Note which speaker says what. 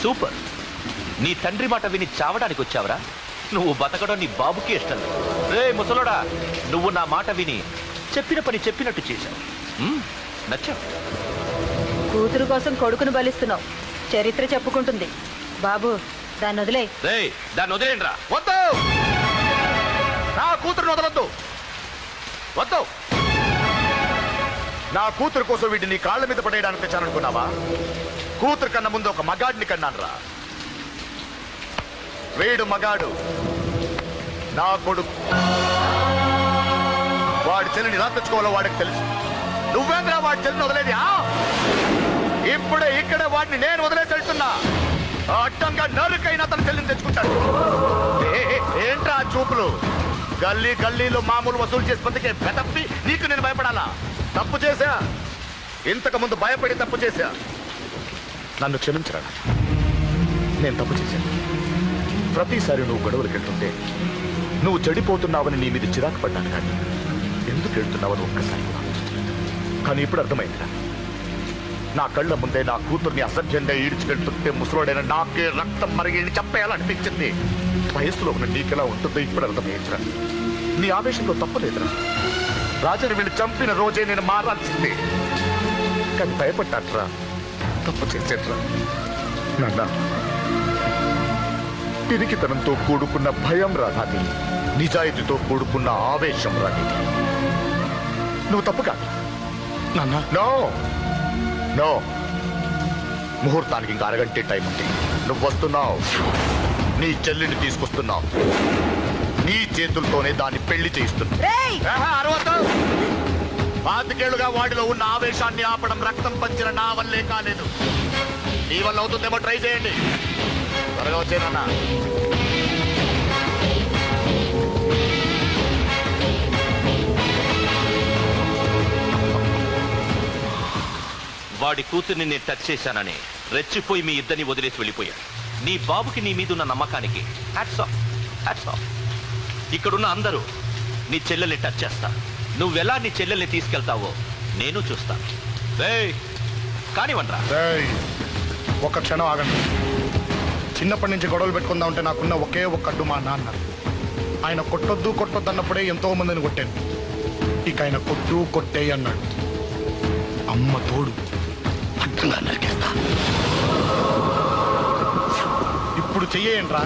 Speaker 1: Super. నీ తండ్రి మాట విని చావడానికి వచ్చావరా? నువ్వు బతకడం నీ బాబుకి ఇష్టం లేదు. రే ముసలోడా, నువ్వు నా మాట విని చెప్పిన పని చెప్పినట్టు చేశావు. నచ్చావు.
Speaker 2: కూతురు కోసం కొడుకును బలిస్తున్నావు. చరిత్ర చెప్పుకుంటుంది. బాబు దాన్ని వదిలే.
Speaker 1: రే దాన్ని వదిలేండి రా.
Speaker 3: వద్దు, నా కూతురుని వదలొద్దు. వద్దు, నా కూతురు కోసం వీటిని కాళ్ళ మీద పడేయడానికి తెచ్చాననుకున్నావా? కూతురు కన్నా ముందు ఒక మగాడిని కన్నాను రా. వీడు మగాడు, నా కొడుకు. వాడి చెల్లిని ఎలా తెచ్చుకోవాలో వాడికి తెలుసు. నువ్వేంద్రా వాడి చెల్లిని వదిలేది? ఇప్పుడే ఇక్కడే వాడిని నేను వదిలేసి వెళ్తున్నా. అడ్డంగా నరుకైనా తన చెల్లిని తెచ్చుకుంటాడు. ఏంట్రా చూపులు? గల్లీ గల్లీలో మామూలు వసూలు చేసి బతికే బెదప్పి నీకు నేను భయపడాలా? తప్పు చేశా, ఇంతకు ముందు భయపడి తప్పు చేశా. నన్ను క్షమించరా. నేను తప్పు చేశాను. ప్రతిసారి నువ్వు గొడవలకు వెళ్తుంటే నువ్వు చెడిపోతున్నావని నీ మీద చిరాకు పడ్డాను. కానీ ఎందుకు వెళ్తున్నావని ఒక్కసారి కూడా కానీ ఇప్పుడు అర్థమైందిరా. నా కళ్ళ ముందే నా కూతుర్ని అసభ్యంగా ఈడ్చుకెళ్తుంటే ముసలోడైన నాకే రక్తం మరిగి చంపేయాలనిపించింది. వయస్సులో ఉన్న నీకెలా ఉంటుందో ఇప్పుడు అర్థమైందిరా. నీ ఆవేశంలో తప్పలేదురా. రాజాని వీళ్ళు చంపిన రోజే నేను మారాల్సిందే. కానీ భయపడ్డాట్రా, తప్పు చేసేట్రా. నాన్న, పిరికితనంతో కూడుకున్న భయం రాది, నిజాయితీతో కూడుకున్న ఆవేశం రాది. నువ్వు తప్పు కాదు నాన్న. నో నో, ముహూర్తానికి ఇంకా అరగంటే టైం ఉంది. నువ్వు వస్తున్నావు, నీ చెల్లిని తీసుకొస్తున్నావు. నీ చేతులతోనే దాన్ని పెళ్లి చేయిస్తున్నా. పాతికేళ్లుగా వాడిలో ఉన్న ఆవేశాన్ని ఆపడం రక్తం పంచిన నా వల్లే కాలేదు. నీ వల్ల అవుతుందేమో ట్రై చేయండి. త్వరగా వచ్చేనన్నా.
Speaker 1: వాడి కూతుర్ని నేను టచ్ చేశానని రెచ్చిపోయి మీ ఇద్దరిని వదిలేసి వెళ్ళిపోయాడు. నీ బాబుకి నీ మీద ఉన్న నమ్మకానికి హ్యాట్స్ ఆఫ్, హ్యాట్స్ ఆఫ్. ఇక్కడున్న అందరూ నీ చెల్లెల్ని టచ్ చేస్తా. నువ్వెలా నీ చెల్లెల్ని తీసుకెళ్తావో నేను చూస్తాను. కానివ్వండి రా.
Speaker 4: ఒక్క క్షణం ఆగండి. చిన్నప్పటి నుంచి గొడవలు పెట్టుకుందాం అంటే నాకున్న ఒకే ఒక్క అడ్డు మా నాన్న. ఆయన కొట్టొద్దు కొట్టొద్దు అన్నప్పుడే ఎంతో మందిని కొట్టాను. ఇక ఆయన కొట్టు కొట్టే అన్నాడు. అమ్మ తోడు అడ్డంగా నరికేస్తా. ఇప్పుడు చెయ్యేంట్రా?